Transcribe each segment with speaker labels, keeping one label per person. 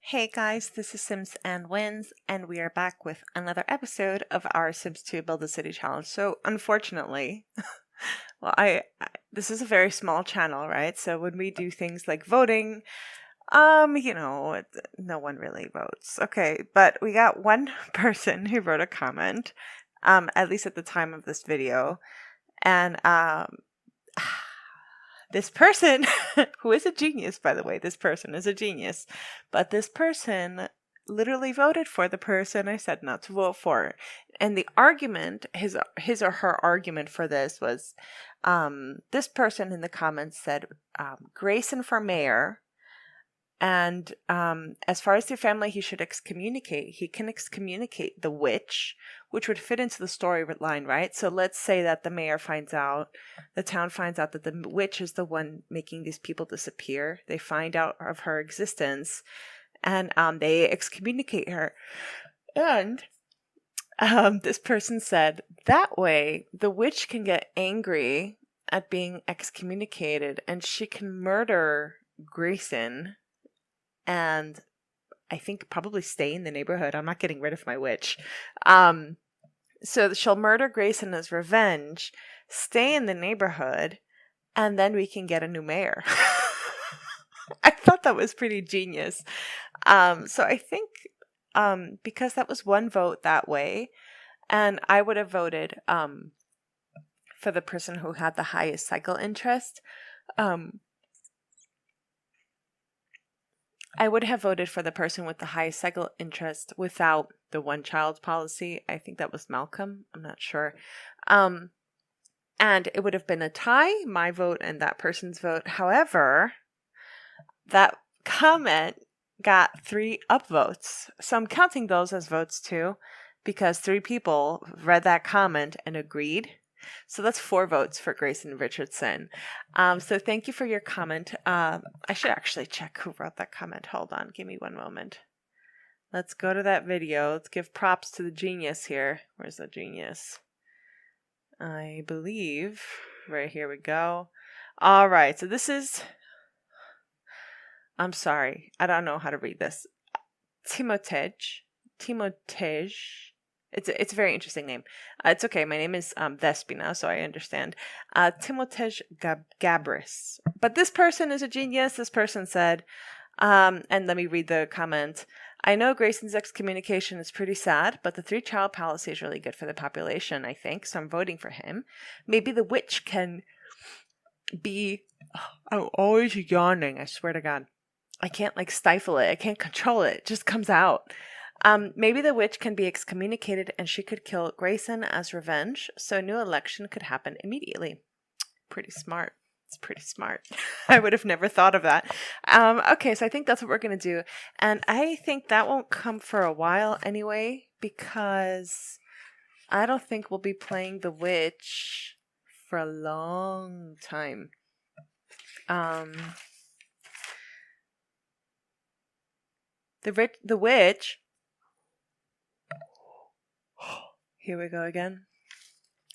Speaker 1: Hey guys, this is Sims and Wins, and we are back with another episode of our Sims 2 Build a City Challenge. So, unfortunately, well, this is a very small channel, right? So when we do things like voting, no one really votes. Okay, but we got one person who wrote a comment, at least at the time of this video, and this person, who is a genius, by the way, this person is a genius, but this person literally voted for the person I said not to vote for. And the argument, his or her argument for this was, this person in the comments said, Grayson for mayor. And as far as the family he should excommunicate, he can excommunicate the witch, which would fit into the storyline, right? So let's say that the mayor finds out, the town finds out that the witch is the one making these people disappear. They find out of her existence, and they excommunicate her. And this person said, that way the witch can get angry at being excommunicated, and she can murder Grayson and I think probably stay in the neighborhood. I'm not getting rid of my witch. So she'll murder Grayson as revenge, stay in the neighborhood, and then we can get a new mayor. I thought that was pretty genius. So I think because that was one vote that way, and I would have voted for the person who had the highest cycle interest. I would have voted for the person with the highest cycle interest without the one child policy. I think that was Malcolm. I'm not sure. And it would have been a tie, my vote and that person's vote. However, that comment got 3 upvotes. So I'm counting those as votes too, because 3 people read that comment and agreed. So that's 4 votes for Grayson Richardson. So thank you for your comment. I should actually check who wrote that comment. Hold on, give me one moment. Let's go to that video. Let's give props to the genius here. Where's the genius? I believe right here we go. All right, so this is, I'm sorry, I don't know how to read this. Timotej. It's a very interesting name. It's okay. My name is Vespina, so I understand. Timotej Gabris. But this person is a genius. This person said, and let me read the comment. I know Grayson's excommunication is pretty sad, but the 3-child policy is really good for the population, I think, so I'm voting for him. Maybe the witch can be... I'm always yawning, I swear to God. I can't stifle it. I can't control it. It just comes out. Maybe the witch can be excommunicated and she could kill Grayson as revenge, so a new election could happen immediately. Pretty smart. It's pretty smart. I would have never thought of that. Okay, so I think that's what we're going to do. And I think that won't come for a while anyway, because I don't think we'll be playing the witch for a long time. The witch... Here we go again.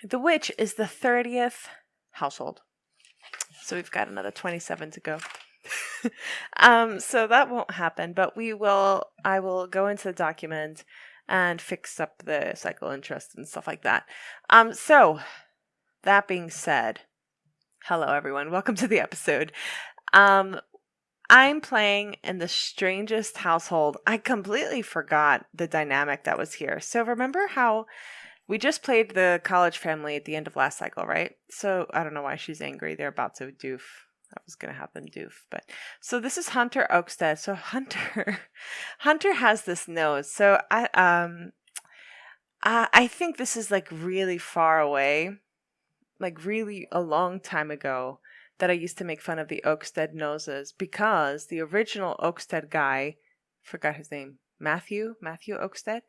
Speaker 1: The witch is the 30th household. So we've got another 27 to go. So that won't happen, but I will go into the document and fix up the cycle interest and stuff like that. So that being said, hello everyone. Welcome to the episode. I'm playing in the strangest household. I completely forgot the dynamic that was here. So remember how we just played the college family at the end of last cycle, right? So I don't know why she's angry. They're about to doof. That was going to happen, doof. But so this is Hunter Oakstead. So Hunter has this nose. So I think this is really far away, really a long time ago, that I used to make fun of the Oakstead noses, because the original Oakstead guy, forgot his name, Matthew Oakstead,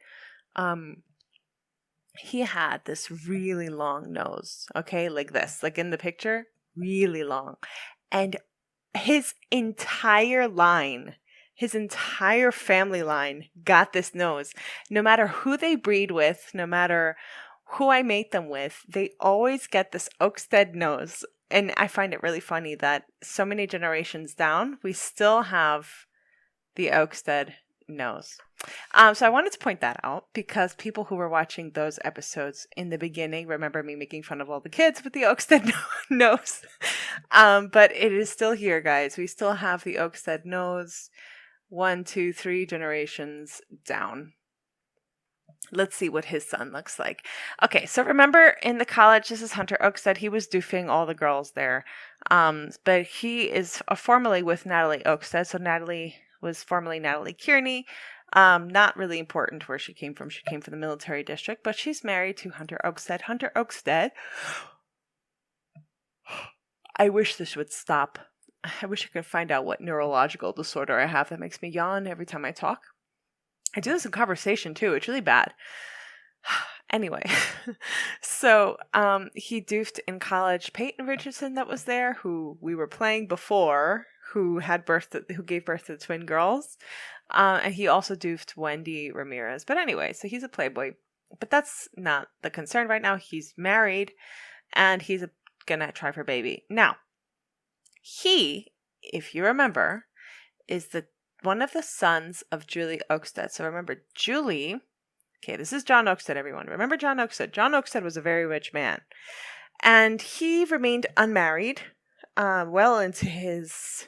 Speaker 1: he had this really long nose, okay, like this, like in the picture, really long. And his entire family line got this nose. No matter who they breed with, no matter who I mate them with, they always get this Oakstead nose. And I find it really funny that so many generations down, we still have the Oakstead nose. So I wanted to point that out because people who were watching those episodes in the beginning remember me making fun of all the kids with the Oakstead nose. But it is still here, guys. We still have the Oakstead nose 1, 2, 3 generations down. Let's see what his son looks like. Okay, so remember in the college, this is Hunter Oakstead. He was doofing all the girls there. But he is formerly with Natalie Oakstead. So Natalie was formerly Natalie Kearney. Not really important where she came from. She came from the military district, but she's married to Hunter Oakstead. Hunter Oakstead. I wish this would stop. I wish I could find out what neurological disorder I have that makes me yawn every time I talk. I do this in conversation too. It's really bad. Anyway, so he doofed in college Peyton Richardson that was there, who we were playing before, who gave birth to the twin girls. And he also doofed Wendy Ramirez. But anyway, so he's a playboy. But that's not the concern right now. He's married and he's gonna try for baby. Now, he, if you remember, is one of the sons of Julie Oakstead. So remember, Julie, okay, this is John Oakstead, everyone. Remember John Oakstead? John Oakstead was a very rich man. And he remained unmarried well into his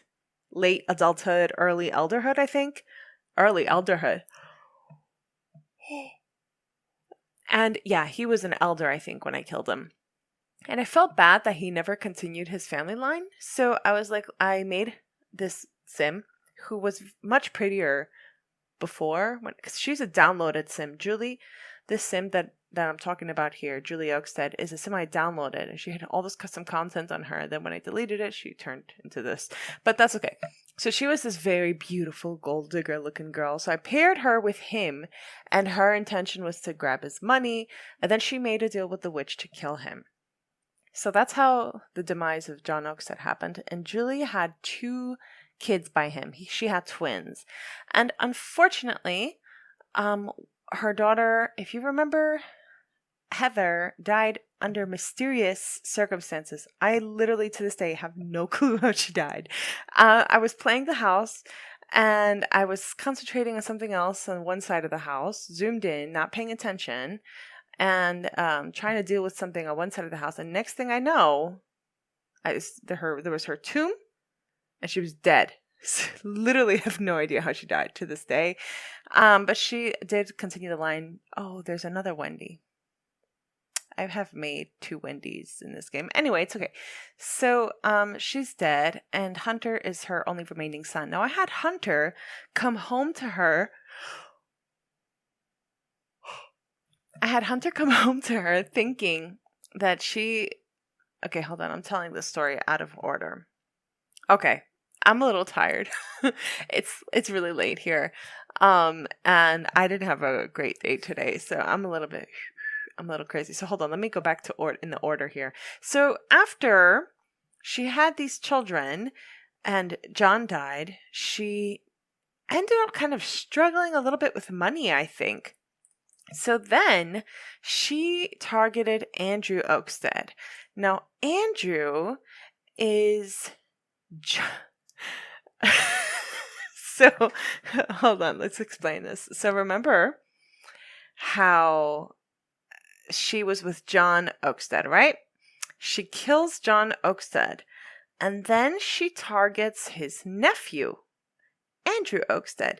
Speaker 1: late adulthood, early elderhood, I think. Early elderhood. And yeah, he was an elder, I think, when I killed him. And I felt bad that he never continued his family line. So I was like, I made this sim who was much prettier before, because she's a downloaded sim. Julie, this sim that I'm talking about here, Julie Oakstead, is a sim I downloaded, and she had all this custom content on her. Then when I deleted it, she turned into this. But that's okay. So she was this very beautiful gold digger looking girl. So I paired her with him, and her intention was to grab his money, and then she made a deal with the witch to kill him. So that's how the demise of John Oakstead happened. And Julie had 2 kids by him. She had twins. And unfortunately, her daughter, if you remember, Heather, died under mysterious circumstances. I literally to this day have no clue how she died. I was playing the house and I was concentrating on something else on one side of the house, zoomed in, not paying attention, and trying to deal with something on one side of the house. And next thing I know, there was her tomb, and she was dead. Literally have no idea how she died to this day. But she did continue the line, oh, there's another Wendy. I have made 2 Wendy's in this game. Anyway, it's okay. So she's dead, and Hunter is her only remaining son. Now, I had Hunter come home to her. Thinking that she... Okay, hold on. I'm telling this story out of order. Okay. I'm a little tired. It's really late here. And I didn't have a great day today, so I'm a little crazy. So hold on, let me go back to in the order here. So after she had these children and John died, she ended up kind of struggling a little bit with money, I think. So then she targeted Andrew Oakstead. Now, Andrew is... So, hold on, let's explain this. So remember how she was with John Oakstead, right? She kills John Oakstead, and then she targets his nephew, Andrew Oakstead,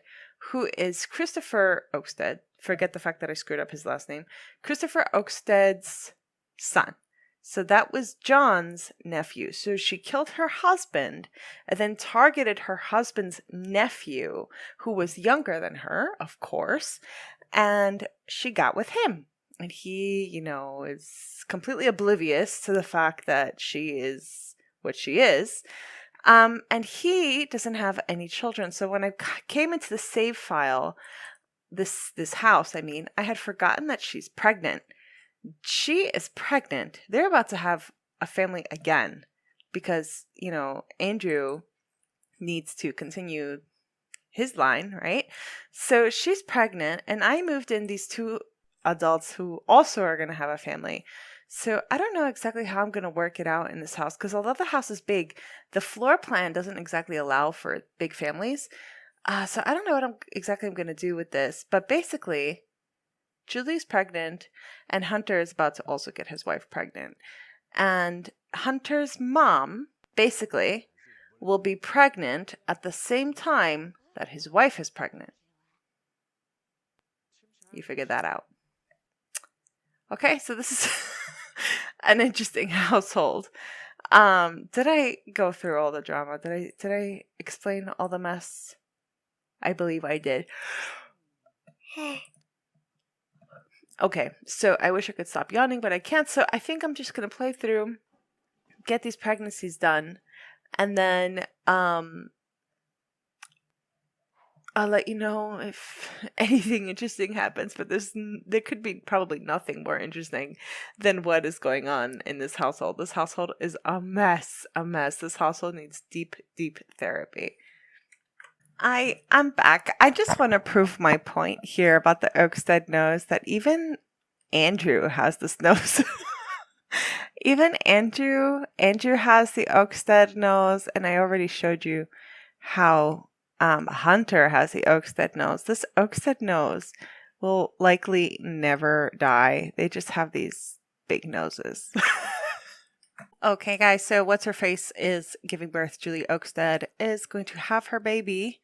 Speaker 1: who is Christopher Oakstead. Forget the fact that I screwed up his last name. Christopher Oakstead's son. So that was John's nephew. So she killed her husband and then targeted her husband's nephew, who was younger than her, of course, and she got with him. And he, is completely oblivious to the fact that she is what she is. And he doesn't have any children. So when I came into the save file, this house, I had forgotten that she's pregnant. She is pregnant. They're about to have a family again because, Andrew needs to continue his line, right? So she's pregnant, and I moved in these 2 adults who also are going to have a family. So I don't know exactly how I'm going to work it out in this house because although the house is big, the floor plan doesn't exactly allow for big families. So I don't know what exactly I'm going to do with this, but basically, Julie's pregnant, and Hunter is about to also get his wife pregnant. And Hunter's mom, basically, will be pregnant at the same time that his wife is pregnant. You figured that out. Okay, so this is an interesting household. Did I go through all the drama? Did I explain all the mess? I believe I did. Okay, so I wish I could stop yawning, but I can't. So I think I'm just gonna play through, get these pregnancies done, and then I'll let you know if anything interesting happens. But there could be probably nothing more interesting than what is going on in this household. This household is a mess, a mess. This household needs deep, deep therapy. I'm back. I just want to prove my point here about the Oakstead nose, that even Andrew has this nose. Even Andrew has the Oakstead nose, and I already showed you how Hunter has the Oakstead nose. This Oakstead nose will likely never die. They just have these big noses. Okay, guys, so what's her face is giving birth. Julie Oakstead is going to have her baby.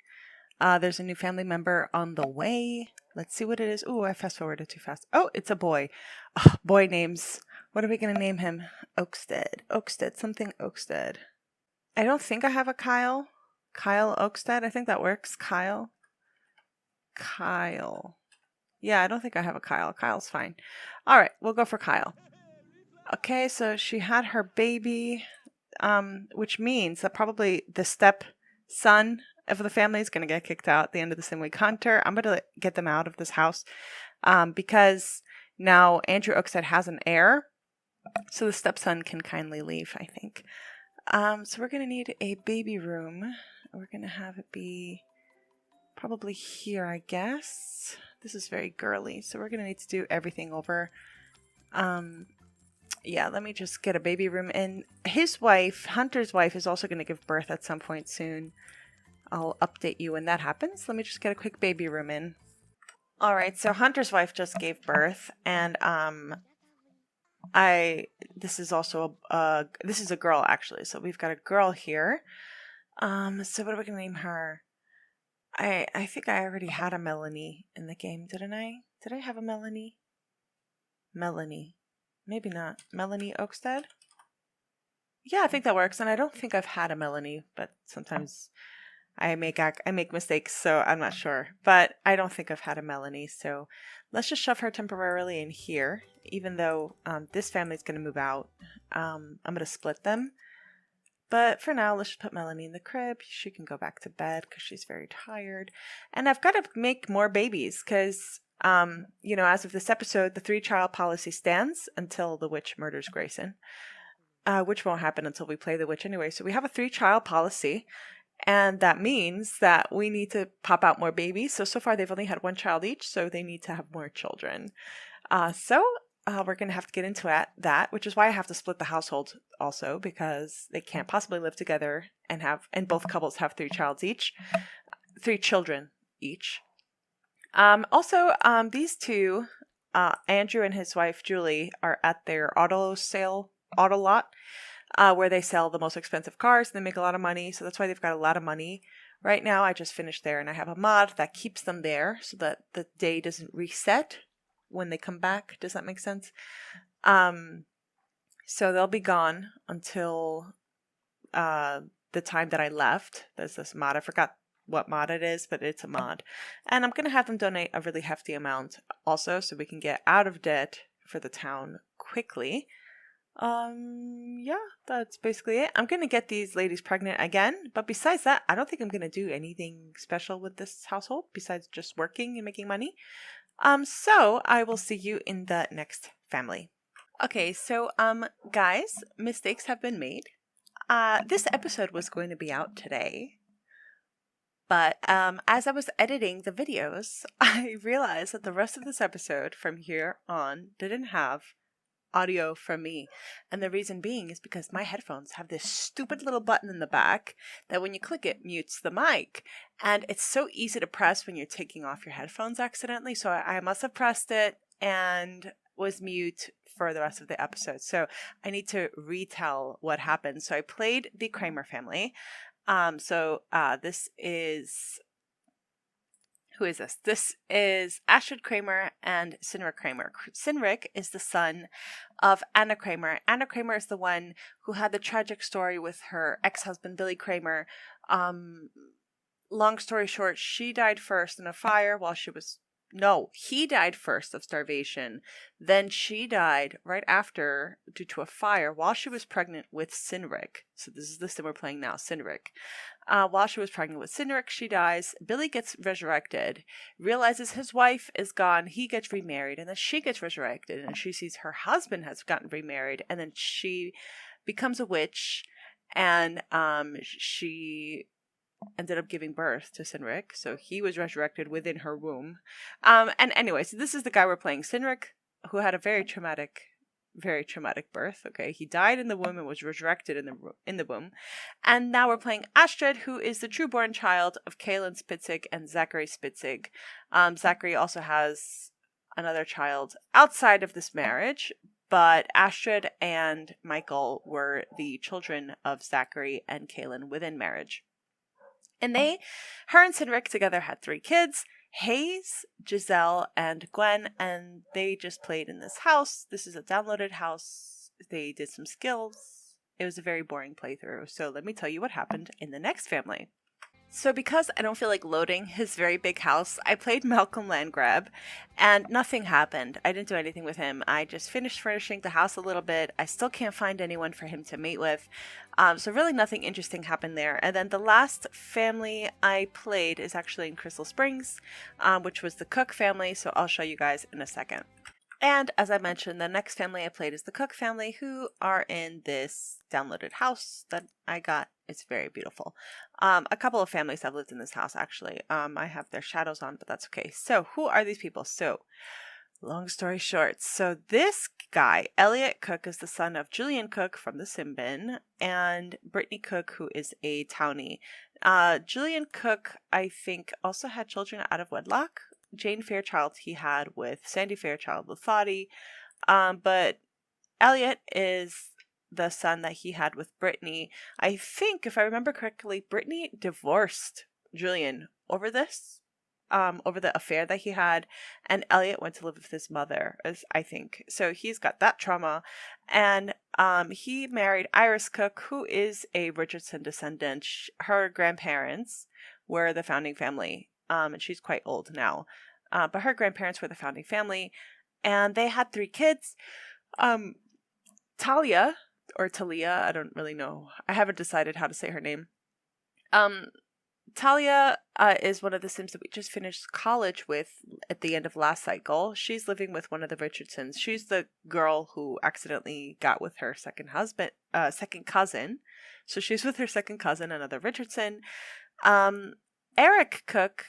Speaker 1: There's a new family member on the way. Let's see what it is. Oh, I fast forwarded too fast. Oh, it's a boy. Oh, boy names. What are we going to name him? Oakstead. Oakstead. Something Oakstead. I don't think I have a Kyle. Kyle Oakstead. I think that works. Kyle. Yeah, I don't think I have a Kyle. Kyle's fine. All right, we'll go for Kyle. Okay, so she had her baby, which means that probably the stepson of the family is going to get kicked out at the end of the same week. Hunter, I'm going to get them out of this house because now Andrew Oakstead has an heir, so the stepson can kindly leave, I think. So we're going to need a baby room. We're going to have it be probably here, I guess. This is very girly, so we're going to need to do everything over. Yeah, let me just get a baby room. And his wife, Hunter's wife, is also going to give birth at some point soon. I'll update you when that happens. Let me just get a quick baby room in. All right, so Hunter's wife just gave birth, and this is also this is a girl actually. So we've got a girl here. So what are we gonna name her? I think I already had a Melanie in the game, didn't I? Did I have a Melanie? Melanie, maybe not. Melanie Oakstead. Yeah, I think that works, and I don't think I've had a Melanie, but sometimes I make mistakes, so I'm not sure. But I don't think I've had a Melanie, so let's just shove her temporarily in here, even though this family's going to move out. I'm going to split them. But for now, let's just put Melanie in the crib. She can go back to bed because she's very tired. And I've got to make more babies because, as of this episode, the 3-child policy stands until the witch murders Grayson, which won't happen until we play the witch anyway. So we have a 3-child policy. And that means that we need to pop out more babies. So far they've only had 1 child each, so they need to have more children. We're going to have to get into that, which is why I have to split the household also, because they can't possibly live together and both couples have 3 children each. These two, Andrew and his wife Julie, are at their auto lot. Where they sell the most expensive cars and they make a lot of money. So that's why they've got a lot of money. Right now, I just finished there and I have a mod that keeps them there so that the day doesn't reset when they come back. Does that make sense? So they'll be gone until the time that I left. There's this mod. I forgot what mod it is, but it's a mod. And I'm going to have them donate a really hefty amount also so we can get out of debt for the town quickly. Yeah, that's basically it. I'm going to get these ladies pregnant again, but besides that, I don't think I'm going to do anything special with this household besides just working and making money. So I will see you in the next family. Okay, so, guys, mistakes have been made. This episode was going to be out today, but, as I was editing the videos, I realized that the rest of this episode from here on didn't have audio from me. And the reason being is because my headphones have this stupid little button in the back that when you click it mutes the mic. And it's so easy to press when you're taking off your headphones accidentally. So I must have pressed it and was mute for the rest of the episode. So I need to retell what happened. So I played the Kramer family. This is... Who is this? This is Astrid Kramer and Cynric Kramer. Cynric is the son of Anna Kramer. Anna Kramer is the one who had the tragic story with her ex-husband, Billy Kramer. Long story short, she died first in a fire while she was... No, he died first of starvation. Then she died right after due to a fire while she was pregnant with Cynric. So this is the sim we're playing now, Cynric. While she was pregnant with Cynric, she dies. Billy gets resurrected, realizes his wife is gone. He gets remarried, and then she gets resurrected, and she sees her husband has gotten remarried, and then she becomes a witch, and she ended up giving birth to Cynric, so he was resurrected within her womb. And anyways, this is the guy we're playing, Cynric, who had a very traumatic birth. Okay, he died in the womb and was resurrected in the womb. And now we're playing Astrid, who is the true-born child of Kaelin Spitzig and Zachary Spitzig. Zachary also has another child outside of this marriage, but Astrid and Michael were the children of Zachary and Kaelin within marriage. And her and Cynric together had 3 kids, Hayes, Giselle, and Gwen, and they just played in this house. This is a downloaded house. They did some skills. It was a very boring playthrough, so let me tell you what happened in the next family. So because I don't feel like loading his very big house, I played Malcolm Landgrab, and nothing happened. I didn't do anything with him. I just finished furnishing the house a little bit. I still can't find anyone for him to mate with. So really nothing interesting happened there. And then the last family I played is actually in Crystal Springs, which was the Cook family, so I'll show you guys in a second. And as I mentioned, the next family I played is the Cook family, who are in this downloaded house that I got. It's very beautiful. A couple of families have lived in this house, actually. I have their shadows on, but that's okay. So who are these people? So long story short, so this guy, Elliot Cook, is the son of Julian Cook from the Simbin and Brittany Cook, who is a townie. Julian Cook, I think, also had children out of wedlock. Jane Fairchild he had with Sandy Fairchild with Thotty. But Elliot is the son that he had with Brittany. I think, if I remember correctly, Brittany divorced Julian over this, over the affair that he had, and Elliot went to live with his mother, I think. So he's got that trauma, and he married Iris Cook, who is a Richardson descendant. Her grandparents were the founding family, and she's quite old now, but her grandparents were the founding family, and they had 3 kids. Talia, or Talia, I don't really know. I haven't decided how to say her name. Talia is one of the Sims that we just finished college with at the end of last cycle. She's living with one of the Richardsons. She's the girl who accidentally got with her second cousin. So she's with her second cousin, another Richardson. Eric Cook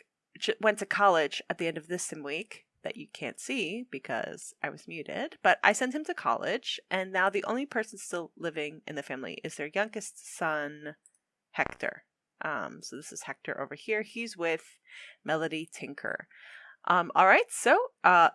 Speaker 1: went to college at the end of this sim week that you can't see because I was muted, but I sent him to college, and now the only person still living in the family is their youngest son, Hector. So this is Hector over here. He's with Melody Tinker. All right, so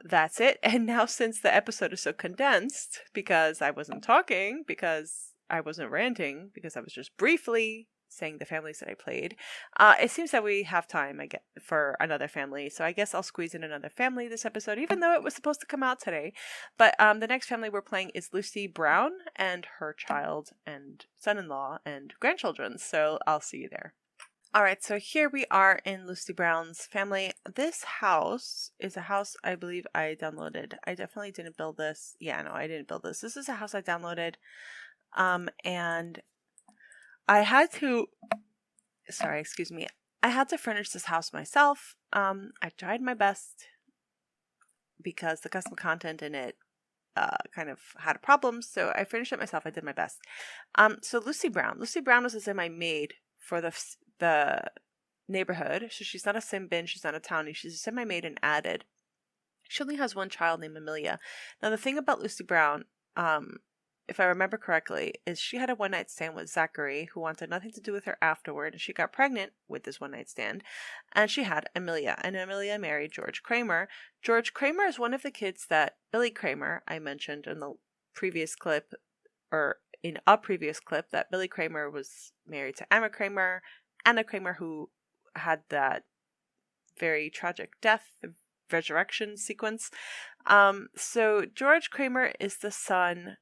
Speaker 1: that's it. And now, since the episode is so condensed, because I wasn't talking, because I wasn't ranting, because I was just briefly saying the families that I played, it seems that we have time for another family. So I guess I'll squeeze in another family this episode, even though it was supposed to come out today. But the next family we're playing is Lucy Brown and her child and son-in-law and grandchildren. So I'll see you there. All right, so here we are in Lucy Brown's family. This house is a house I believe I downloaded. I definitely didn't build this. Yeah, no, I didn't build this. This is a house I downloaded. And I had to, I had to furnish this house myself. I tried my best because the custom content in it kind of had problems, so I finished it myself. I did my best. So Lucy Brown was a sim I made for the neighborhood. So she's not a sim bin, she's not a townie, she's a sim I made and added. She only has one child named Amelia. Now the thing about Lucy Brown, if I remember correctly, is she had a one night stand with Zachary, who wanted nothing to do with her afterward. She got pregnant with this one night stand, and she had Amelia, and Amelia married George Kramer. George Kramer is one of the kids that Billy Kramer, I mentioned in the previous clip, or in a previous clip, that Billy Kramer was married to Anna Kramer, who had that very tragic death, the resurrection sequence. So George Kramer is the son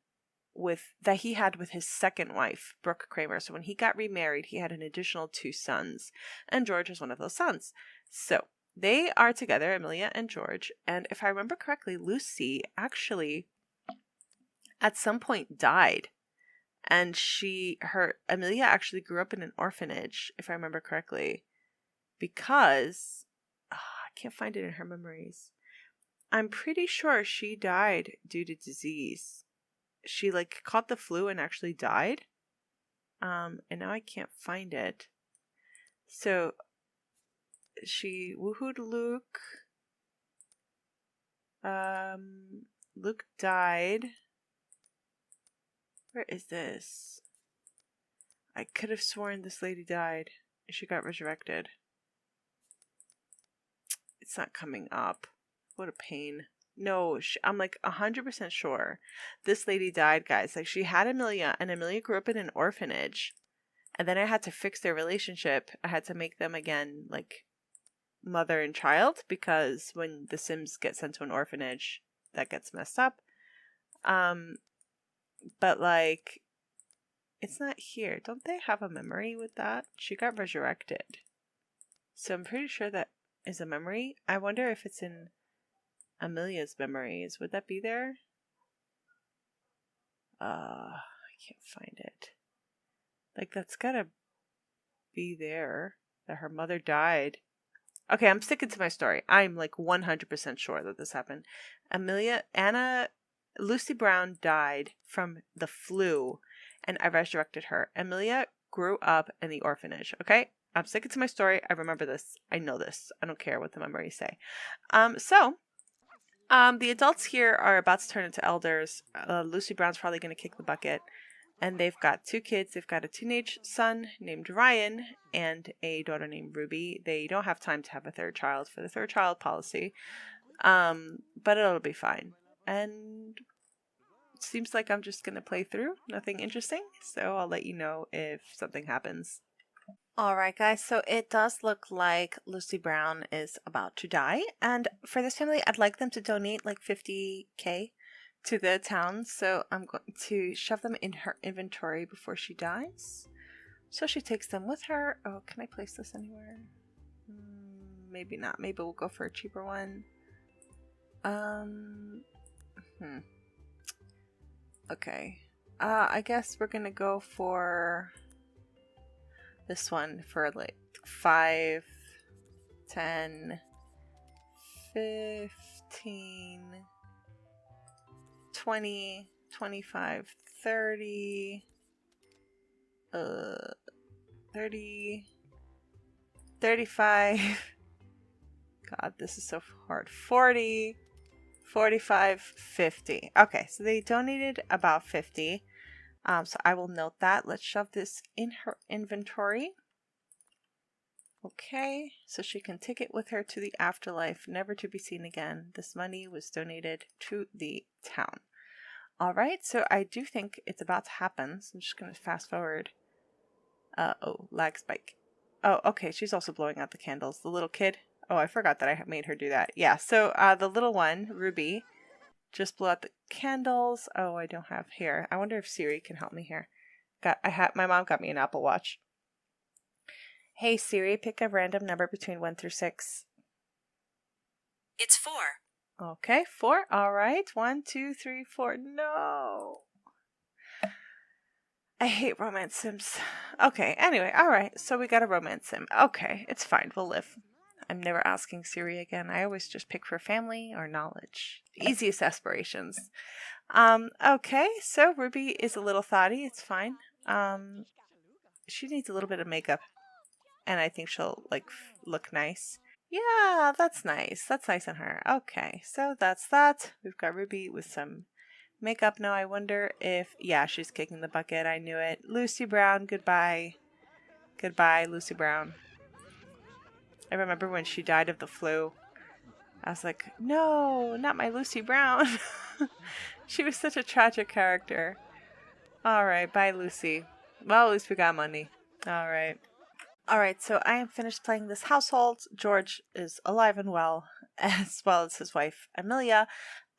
Speaker 1: that he had with his second wife, Brooke Kramer. So when he got remarried, he had an additional 2 sons, and George is one of those sons. So they are together, Amelia and George. And if I remember correctly, Lucy actually at some point died. And Amelia actually grew up in an orphanage, if I remember correctly, because I can't find it in her memories. I'm pretty sure she died due to disease. She caught the flu and actually died. And now I can't find it. So she woohooed Luke. Luke died. Where is this? I could have sworn this lady died. She got resurrected. It's not coming up. What a pain. No, I'm 100% sure this lady died, guys. She had Amelia, and Amelia grew up in an orphanage. And then I had to fix their relationship. I had to make them again, mother and child, because when the Sims get sent to an orphanage, that gets messed up. But it's not here. Don't they have a memory with that? She got resurrected. So I'm pretty sure that is a memory. I wonder if it's in Amelia's memories. Would that be there? I can't find it. That's gotta be there. That her mother died. Okay, I'm sticking to my story. I'm 100% sure that this happened. Lucy Brown died from the flu, and I resurrected her. Amelia grew up in the orphanage. Okay, I'm sticking to my story. I remember this. I know this. I don't care what the memories say. The adults here are about to turn into elders. Lucy Brown's probably going to kick the bucket. And they've got 2 kids. They've got a teenage son named Ryan and a daughter named Ruby. They don't have time to have a 3rd child for the 3rd child policy. But it'll be fine. And it seems like I'm just going to play through. Nothing interesting. So I'll let you know if something happens. Alright guys, so it does look like Lucy Brown is about to die. And for this family, I'd like them to donate $50,000 to the town. So I'm going to shove them in her inventory before she dies. So she takes them with her. Oh, can I place this anywhere? Maybe not. Maybe we'll go for a cheaper one. Okay. I guess we're gonna go for this one for 5, 10, 15, 20, 25, 30, 30, 35. God, this is so hard. 40, 45, 50. Okay, so they donated about 50. So I will note that. Let's shove this in her inventory. Okay, so she can take it with her to the afterlife, never to be seen again. This money was donated to the town. All right, so I do think it's about to happen. So I'm just going to fast forward. Oh, lag spike. Oh, okay, she's also blowing out the candles. The little kid. Oh, I forgot that I made her do that. Yeah, so the little one, Ruby, just blew out the candles. Oh, I don't have here. I wonder if Siri can help me here. My mom got me an Apple Watch. Hey Siri, pick a random number between 1 through 6.
Speaker 2: It's 4.
Speaker 1: Okay, 4. All right. 1, 2, 3, 4. No. I hate romance sims. Okay, anyway, all right. So we got a romance sim. Okay, it's fine. We'll live. I'm never asking Siri again. I always just pick for family or knowledge. Easiest aspirations. Okay, so Ruby is a little thotty. It's fine. She needs a little bit of makeup. And I think she'll, look nice. Yeah, that's nice. That's nice on her. Okay, so that's that. We've got Ruby with some Makeup, no, I wonder if... Yeah, she's kicking the bucket. I knew it. Lucy Brown, goodbye. Goodbye, Lucy Brown. I remember when she died of the flu. I was like, no, not my Lucy Brown. She was such a tragic character. Alright, bye, Lucy. Well, at least we got money. Alright. Alright, so I am finished playing this household. George is alive and well as his wife, Amelia.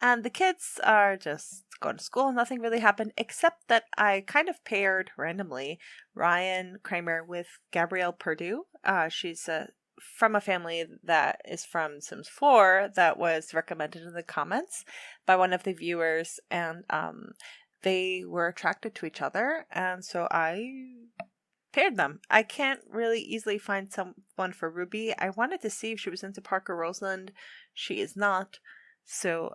Speaker 1: And the kids are just going to school. Nothing really happened, except that I kind of paired randomly Ryan Kramer with Gabrielle Perdue. She's from a family that is from Sims 4 that was recommended in the comments by one of the viewers. And they were attracted to each other. And so I paired them. I can't really easily find someone for Ruby. I wanted to see if she was into Parker Roseland. She is not. So,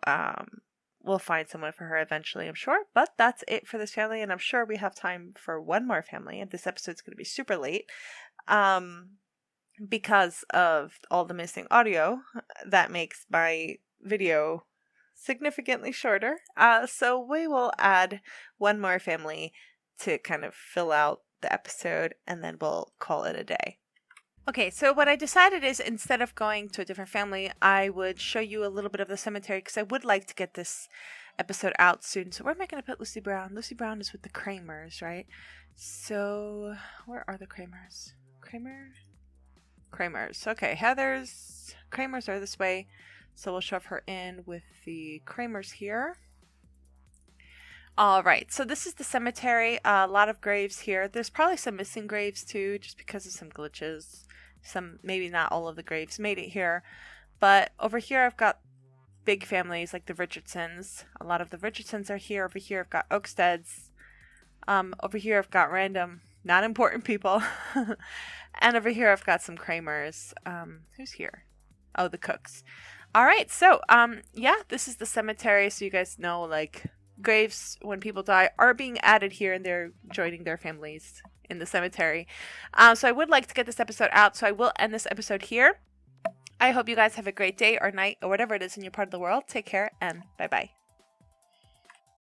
Speaker 1: we'll find someone for her eventually, I'm sure. But that's it for this family, and I'm sure we have time for one more family. And this episode's going to be super late, because of all the missing audio. That makes my video significantly shorter. So we will add one more family to kind of fill out the episode, and then we'll call it a day. Okay, so what I decided is instead of going to a different family, I would show you a little bit of the cemetery because I would like to get this episode out soon. So where am I going to put Lucy Brown? Lucy Brown is with the Kramers, right? So where are the Kramers? Kramers. Okay, Heather's Kramers are this way. So we'll shove her in with the Kramers here. All right, so this is the cemetery. A lot of graves here. There's probably some missing graves too, just because of some glitches. Maybe not all of the graves made it here. But over here I've got big families like the Richardsons. A lot of the Richardsons are here. Over here I've got Oaksteads. Over here I've got random, not important people. And over here I've got some Kramers. Who's here? Oh, the Cooks. All right, so yeah, this is the cemetery, so you guys know, like, graves when people die are being added here, and they're joining their families in the cemetery. So I would like to get this episode out, so I will end this episode here. I hope you guys have a great day or night or whatever it is in your part of the world. Take care and bye-bye.